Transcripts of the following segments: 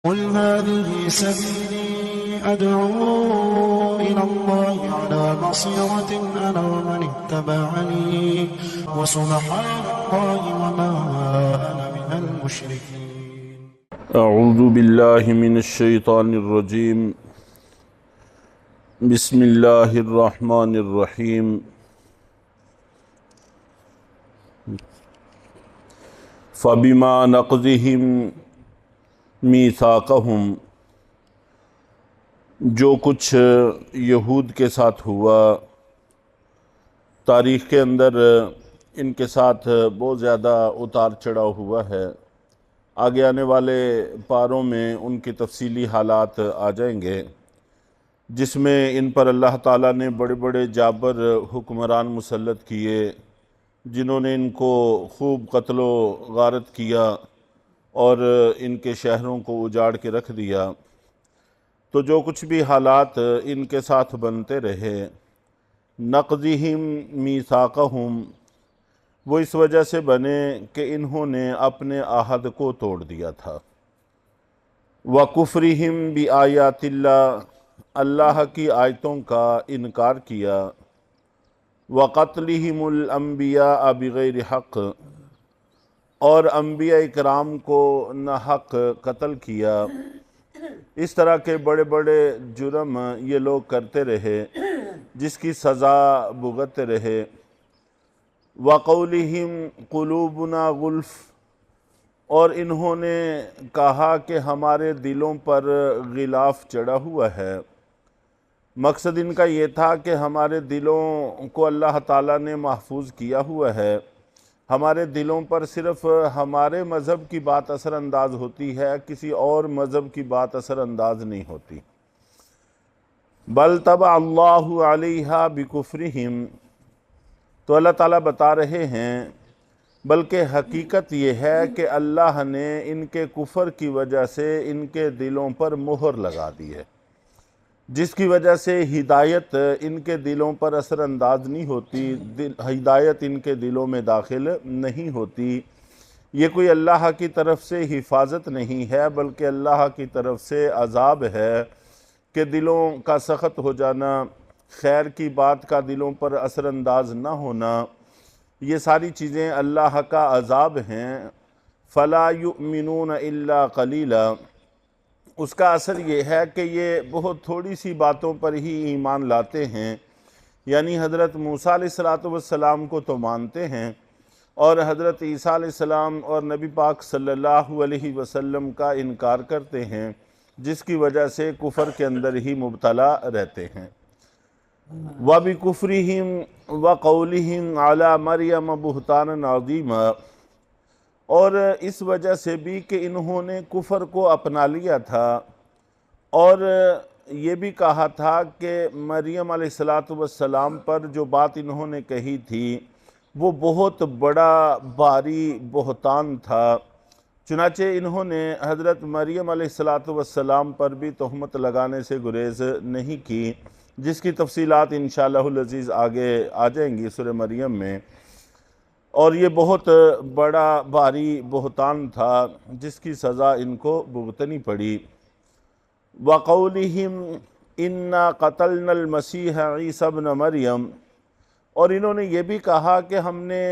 قل هذه سبيلي أدعو إلى الله على بصيرة أنا ومن اتبعني وسبحان الله وما أنا من المشركين. اعوذ باللہ من الشیطان الرجیم. بسم اللہ الرحمن الرحیم. فبما نقضہم میثاقہم، جو کچھ یہود کے ساتھ ہوا تاریخ کے اندر ان کے ساتھ بہت زیادہ اتار چڑھاؤ ہوا ہے. آگے آنے والے پاروں میں ان کی تفصیلی حالات آ جائیں گے، جس میں ان پر اللہ تعالیٰ نے بڑے بڑے جابر حکمران مسلط کیے، جنہوں نے ان کو خوب قتل و غارت کیا اور ان کے شہروں کو اجاڑ کے رکھ دیا. تو جو کچھ بھی حالات ان کے ساتھ بنتے رہے، نقضہم میثاقہم، وہ اس وجہ سے بنے کہ انہوں نے اپنے عہد کو توڑ دیا تھا. وَكُفْرِهِمْ بِآيَاتِ اللَّهِ، اللہ کی آیتوں کا انکار کیا. وَقَتْلِهِمُ الْأَنْبِيَاءَ بِغَيْرِ حَقٍّ، اور انبیاء اکرام کو نہ حق قتل کیا. اس طرح کے بڑے بڑے جرم یہ لوگ کرتے رہے، جس کی سزا بھگتتے رہے. وَقَوْلِهِمْ قُلُوبُنَا غُلْفٌ، اور انہوں نے کہا کہ ہمارے دلوں پر غلاف چڑھا ہوا ہے. مقصد ان کا یہ تھا کہ ہمارے دلوں کو اللہ تعالیٰ نے محفوظ کیا ہوا ہے، ہمارے دلوں پر صرف ہمارے مذہب کی بات اثر انداز ہوتی ہے، کسی اور مذہب کی بات اثر انداز نہیں ہوتی. بل طبع اللہ علیہا بکفرہم، تو اللہ تعالیٰ بتا رہے ہیں بلکہ حقیقت یہ ہے کہ اللہ نے ان کے کفر کی وجہ سے ان کے دلوں پر مہر لگا دی ہے، جس کی وجہ سے ہدایت ان کے دلوں پر اثر انداز نہیں ہوتی، ہدایت ان کے دلوں میں داخل نہیں ہوتی. یہ کوئی اللہ کی طرف سے حفاظت نہیں ہے، بلکہ اللہ کی طرف سے عذاب ہے کہ دلوں کا سخت ہو جانا، خیر کی بات کا دلوں پر اثر انداز نہ ہونا، یہ ساری چیزیں اللہ کا عذاب ہیں. فَلَا يُؤْمِنُونَ إِلَّا قَلِيلًا، اس کا اثر یہ ہے کہ یہ بہت تھوڑی سی باتوں پر ہی ایمان لاتے ہیں. یعنی حضرت موسیٰ علیہ السلام کو تو مانتے ہیں، اور حضرت عیسیٰ علیہ السلام اور نبی پاک صلی اللہ علیہ وسلم کا انکار کرتے ہیں، جس کی وجہ سے کفر کے اندر ہی مبتلا رہتے ہیں. وَبِكُفْرِهِمْ وَقَوْلِهِمْ عَلَى مَرْيَمَ بُهْتَانًا عَظِيمًا، اور اس وجہ سے بھی کہ انہوں نے کفر کو اپنا لیا تھا اور یہ بھی کہا تھا کہ مریم علیہ السلام پر جو بات انہوں نے کہی تھی وہ بہت بڑا بھاری بہتان تھا. چنانچہ انہوں نے حضرت مریم علیہ السلام پر بھی تہمت لگانے سے گریز نہیں کی، جس کی تفصیلات انشاءاللہ العزیز آگے آ جائیں گی سورہ مریم میں. اور یہ بہت بڑا بھاری بہتان تھا جس کی سزا ان کو بھگتنی پڑی. وَقَوْلِهِمْ إِنَّا قَتَلْنَا الْمَسِيحَ عِيسَى ابْنَ مَرْيَمَ، اور انہوں نے یہ بھی کہا کہ ہم نے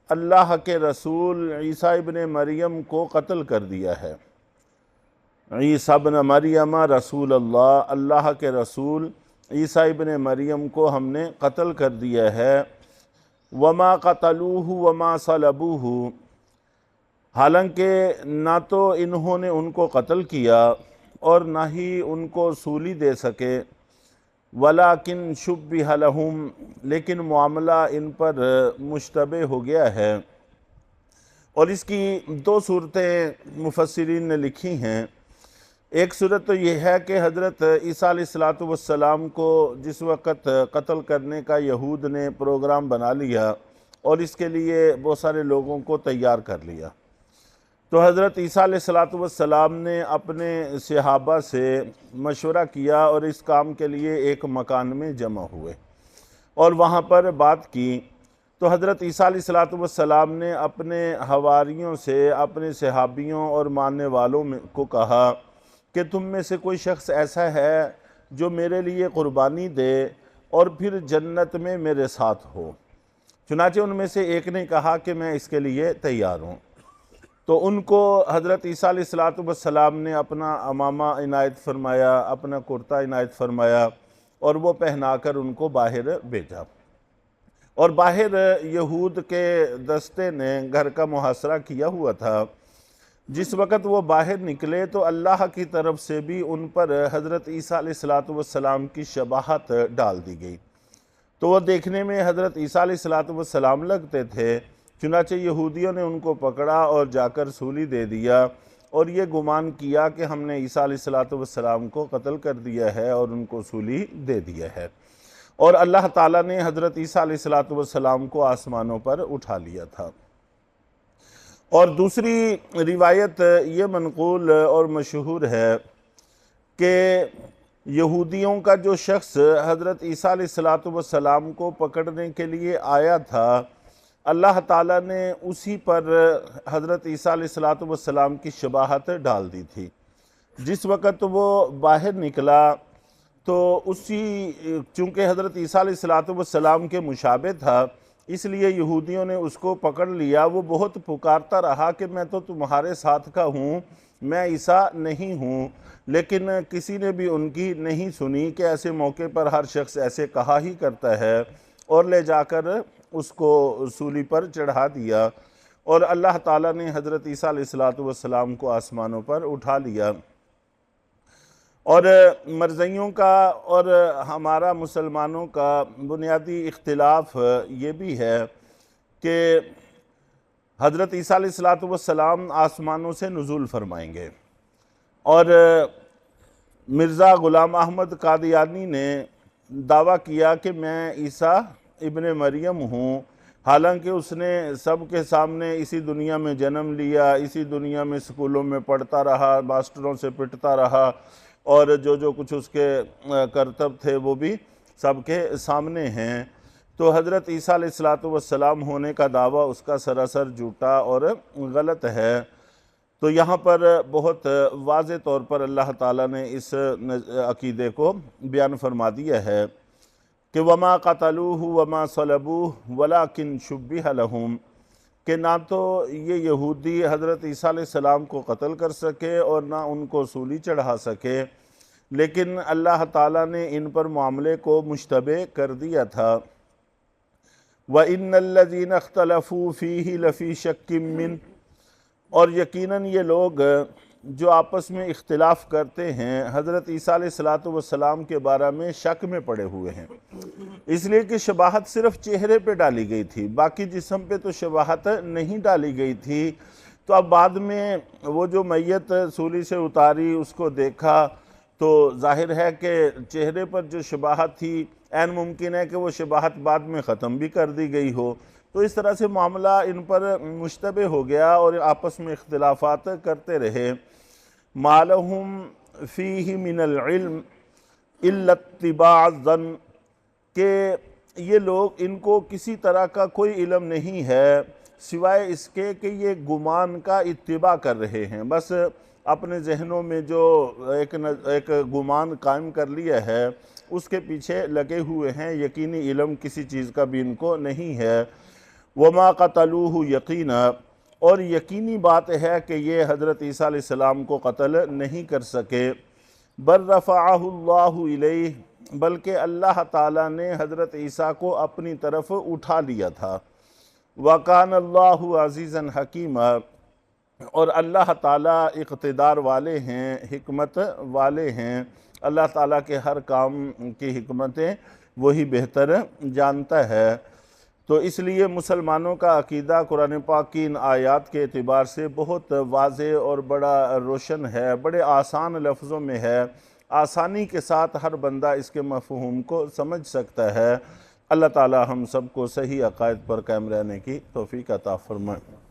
اللہ کے رسول عیسیٰ ابن مریم کو قتل کر دیا ہے. عیسیٰ ابن مریم رسول اللہ، اللہ کے رسول عیسیٰ ابن مریم کو ہم نے قتل کر دیا ہے. وَمَا قَتَلُوهُ وَمَا صَلَبُوهُ، حالانکہ نہ تو انہوں نے ان کو قتل کیا اور نہ ہی ان کو سولی دے سکے. وَلَكِنْ شُبِّهَ لَهُمْ، لیکن معاملہ ان پر مشتبہ ہو گیا ہے. اور اس کی دو صورتیں مفسرین نے لکھی ہیں. ایک صورت تو یہ ہے کہ حضرت عیسیٰ علیہ السلام کو جس وقت قتل کرنے کا یہود نے پروگرام بنا لیا اور اس کے لیے بہت سارے لوگوں کو تیار کر لیا، تو حضرت عیسیٰ علیہ السلام نے اپنے صحابہ سے مشورہ کیا اور اس کام کے لیے ایک مکان میں جمع ہوئے اور وہاں پر بات کی. تو حضرت عیسیٰ علیہ السلام نے اپنے حواریوں سے، اپنے صحابیوں اور ماننے والوں کو کہا کہ تم میں سے کوئی شخص ایسا ہے جو میرے لیے قربانی دے اور پھر جنت میں میرے ساتھ ہو؟ چنانچہ ان میں سے ایک نے کہا کہ میں اس کے لیے تیار ہوں۔ تو ان کو حضرت عیسیٰ علیہ السلام نے اپنا عمامہ عنایت فرمایا، اپنا کرتا عنایت فرمایا، اور وہ پہنا کر ان کو باہر بھیجا۔ اور باہر یہود کے دستے نے گھر کا محاصرہ کیا ہوا تھا۔ جس وقت وہ باہر نکلے تو اللہ کی طرف سے بھی ان پر حضرت عیسیٰ علیہ السلام کی شباہت ڈال دی گئی۔ تو وہ دیکھنے میں حضرت عیسیٰ علیہ السلام لگتے تھے، چنانچہ یہودیوں نے ان کو پکڑا اور جا کر سولی دے دیا، اور یہ گمان کیا کہ ہم نے عیسیٰ علیہ السلام کو قتل کر دیا ہے اور ان کو سولی دے دیا ہے۔ اور اللہ تعالیٰ نے حضرت عیسیٰ علیہ السلام کو آسمانوں پر اٹھا لیا تھا۔ اور دوسری روایت یہ منقول اور مشہور ہے کہ یہودیوں کا جو شخص حضرت عیسیٰ علیہ السلام کو پکڑنے کے لیے آیا تھا، اللہ تعالیٰ نے اسی پر حضرت عیسیٰ علیہ السلام کی شباہت ڈال دی تھی۔ جس وقت وہ باہر نکلا تو چونکہ حضرت عیسیٰ علیہ السلام کے مشابہ تھا، اس لیے یہودیوں نے اس کو پکڑ لیا۔ وہ بہت پکارتا رہا کہ میں تو تمہارے ساتھ کا ہوں، میں عیسیٰ نہیں ہوں، لیکن کسی نے بھی ان کی نہیں سنی کہ ایسے موقع پر ہر شخص ایسے کہا ہی کرتا ہے، اور لے جا کر اس کو سولی پر چڑھا دیا، اور اللہ تعالیٰ نے حضرت عیسیٰ علیہ السلام کو آسمانوں پر اٹھا لیا۔ اور مرزیوں کا اور ہمارا مسلمانوں کا بنیادی اختلاف یہ بھی ہے کہ حضرت عیسیٰ علیہ السلام آسمانوں سے نزول فرمائیں گے، اور مرزا غلام احمد قادیانی نے دعویٰ کیا کہ میں عیسیٰ ابن مریم ہوں، حالانکہ اس نے سب کے سامنے اسی دنیا میں جنم لیا، اسی دنیا میں سکولوں میں پڑھتا رہا، ماسٹروں سے پٹتا رہا، اور جو کچھ اس کے کرتب تھے وہ بھی سب کے سامنے ہیں۔ تو حضرت عیسیٰ علیہ السلام ہونے کا دعویٰ اس کا سراسر جھوٹا اور غلط ہے۔ تو یہاں پر بہت واضح طور پر اللہ تعالیٰ نے اس عقیدے کو بیان فرما دیا ہے کہ وَمَا قَتَلُوهُ وَمَا صَلَبُوهُ وَلَكِنْ شُبِّهَ لَهُمْ، کہ نہ تو یہ یہودی حضرت عیسیٰ علیہ السلام کو قتل کر سکے اور نہ ان کو سولی چڑھا سکے، لیکن اللہ تعالیٰ نے ان پر معاملے کو مشتبہ کر دیا تھا۔ وَإِنَّ الَّذِينَ اخْتَلَفُوا فِيهِ لَفِي شَكٍّ مِّنْهُ، اور یقیناً یہ لوگ جو آپس میں اختلاف کرتے ہیں حضرت عیسیٰ علیہ السلام کے بارے میں شک میں پڑے ہوئے ہیں، اس لیے کہ شباہت صرف چہرے پہ ڈالی گئی تھی، باقی جسم پہ تو شباہت نہیں ڈالی گئی تھی۔ تو اب بعد میں وہ جو میت سولی سے اتاری اس کو دیکھا تو ظاہر ہے کہ چہرے پر جو شباہت تھی عین ممکن ہے کہ وہ شباہت بعد میں ختم بھی کر دی گئی ہو۔ تو اس طرح سے معاملہ ان پر مشتبہ ہو گیا اور آپس میں اختلافات کرتے رہے۔ مَا لَهُمْ فِيهِ مِنَ الْعِلْمِ إِلَّا اتِّبَاعَ الظَّنِّ، کہ یہ لوگ ان کو کسی طرح کا کوئی علم نہیں ہے سوائے اس کے کہ یہ گمان کا اتباع کر رہے ہیں، بس اپنے ذہنوں میں جو ایک گمان قائم کر لیا ہے اس کے پیچھے لگے ہوئے ہیں، یقینی علم کسی چیز کا بھی ان کو نہیں ہے۔ وَمَا قَتَلُوهُ يَقِينًا، اور یقینی بات ہے کہ یہ حضرت عیسیٰ علیہ السلام کو قتل نہیں کر سکے۔ بَلْ رَفَعَهُ اللَّهُ إِلَيْهِ، بلکہ اللہ تعالیٰ نے حضرت عیسیٰ کو اپنی طرف اٹھا لیا تھا۔ وَكَانَ اللَّهُ عَزِيزًا حَكِيمًا، اور اللہ تعالیٰ اقتدار والے ہیں، حکمت والے ہیں، اللہ تعالیٰ کے ہر کام کی حکمتیں وہی بہتر جانتا ہے۔ تو اس لیے مسلمانوں کا عقیدہ قرآن پاک کی ان آیات کے اعتبار سے بہت واضح اور بڑا روشن ہے، بڑے آسان لفظوں میں ہے، آسانی کے ساتھ ہر بندہ اس کے مفہوم کو سمجھ سکتا ہے۔ اللہ تعالی ہم سب کو صحیح عقائد پر قائم رہنے کی توفیق عطا فرمائے۔